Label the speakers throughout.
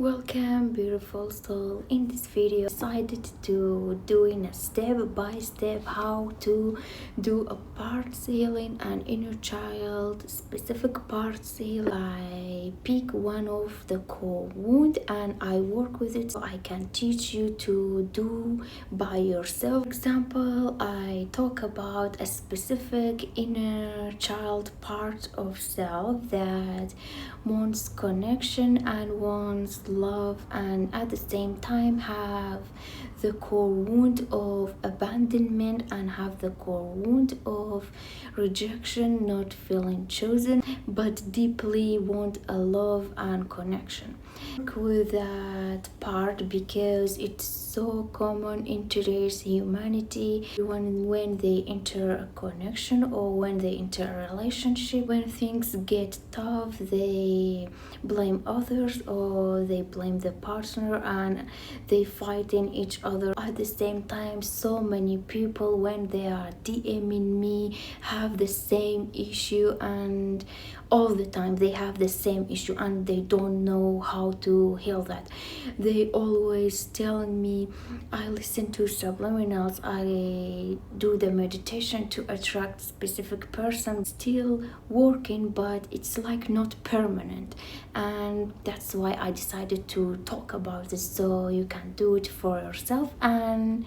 Speaker 1: Welcome, beautiful soul. In this video, I decided to doing a step by step how to do a parts healing and inner child specific parts healing. I pick one of the core wound and I work with it so I can teach you to do by yourself. For example, I talk about a specific inner child part of self that wants connection and wants love, and at the same time have the core wound of abandonment and have the core wound of rejection, not feeling chosen, but deeply want a love and connection. Work with that part because it's so common in today's humanity. When they enter a connection or when they enter a relationship, when things get tough, they blame others or they blame the partner and they fight in each other. At the same time, so many people when they are DMing me have the same issue, and all the time they have the same issue and they don't know how to heal that. They always telling me, I listen to subliminals, I do the meditation to attract specific person, still working, but it's like not permanent. And that's why I decided to talk about this so you can do it for yourself. And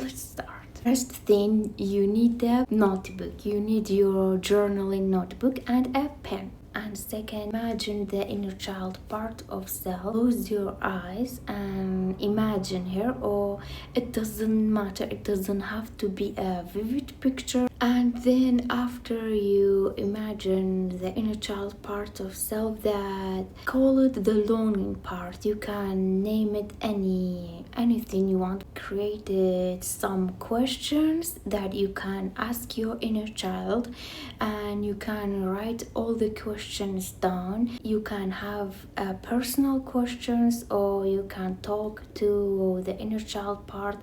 Speaker 1: let's start. First thing, you need a notebook. You need your journaling notebook and a pen. And second, imagine the inner child part of self. Close your eyes and imagine her, or it doesn't matter, it doesn't have to be a vivid picture. And then after you imagine the inner child part of self, that call it the longing part. You can name it anything you want. Created some questions that you can ask your inner child, and you can write all the questions down. You can have personal questions, or you can talk to the inner child part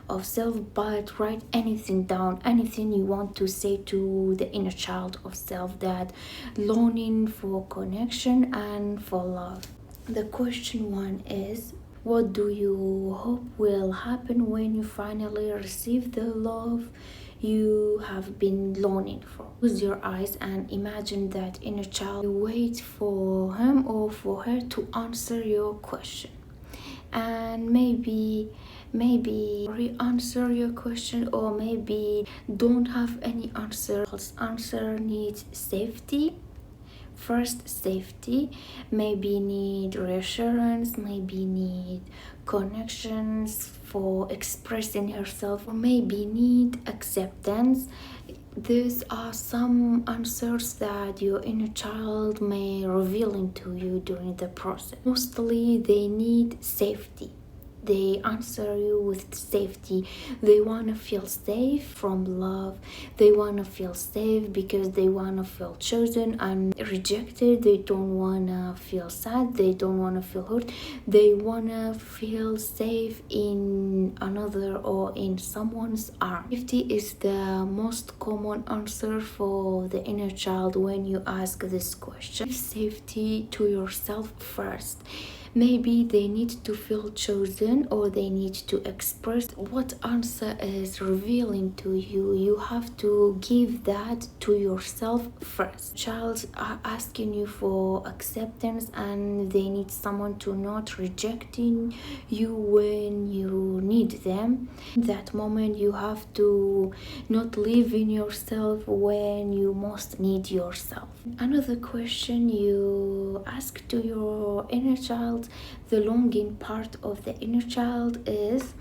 Speaker 1: of self, but write anything down, anything you want to say to the inner child of self, that longing for connection and for love. The question one is, what do you hope will happen when you finally receive the love you have been longing for? Close your eyes and imagine that inner child. You wait for him or for her to answer your question, and maybe re-answer your question, or maybe don't have any answer. Answer needs safety. First, safety, maybe need reassurance, maybe need connections for expressing herself, or maybe need acceptance. These are some answers that your inner child may reveal to you during the process. Mostly they need safety. They answer you with safety. They want to feel safe from love. They want to feel safe because they want to feel chosen and rejected. They don't want to feel sad. They don't want to feel hurt. They want to feel safe in another or in someone's arm. Safety is the most common answer for the inner child when you ask this question. Give safety to yourself first. Maybe they need to feel chosen, or they need to express what answer is revealing to you. You have to give that to yourself first. Child are asking you for acceptance, and they need someone to not rejecting you when you need them. In that moment, you have to not live in yourself when you most need yourself. Another question you ask to your inner child, the longing part of the inner child, is,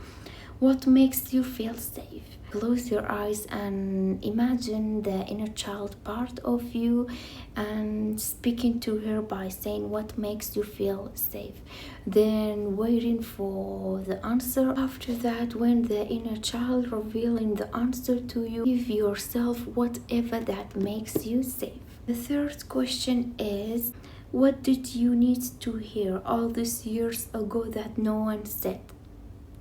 Speaker 1: what makes you feel safe? Close your eyes and imagine the inner child part of you and speaking to her by saying, what makes you feel safe? Then waiting for the answer. After that, when the inner child revealing the answer to you, give yourself whatever that makes you safe. The third question is, what did you need to hear all these years ago that no one said?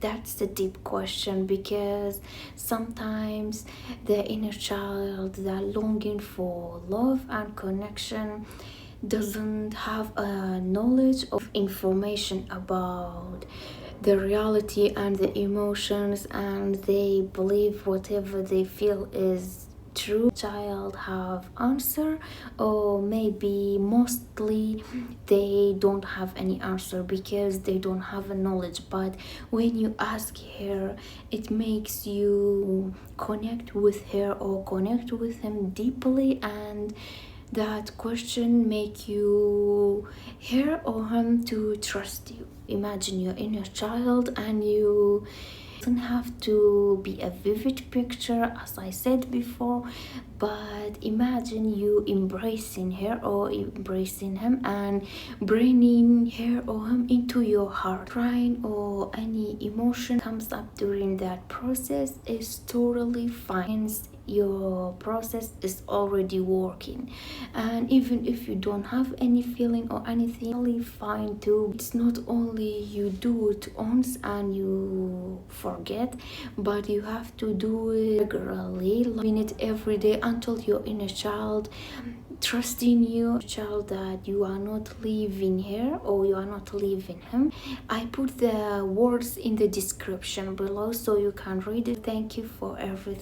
Speaker 1: That's the deep question, because sometimes the inner child, that longing for love and connection, doesn't have a knowledge of information about the reality and the emotions, and they believe whatever they feel is true. Child have answer, or maybe mostly they don't have any answer because they don't have a knowledge. But when you ask her, it makes you connect with her or connect with him deeply, and that question make you her or him to trust you. Imagine your inner child, and you doesn't have to be a vivid picture as I said before, but imagine you embracing her or embracing him and bringing her or him into your heart. Crying or any emotion comes up during that process is totally fine. Your process is already working, and even if you don't have any feeling or anything, really fine too. It's not only you do it once and you forget, but you have to do it regularly, doing it every day until your inner child trusting you, child, that you are not leaving her or you are not leaving him. I put the words in the description below so you can read it. Thank you for everything.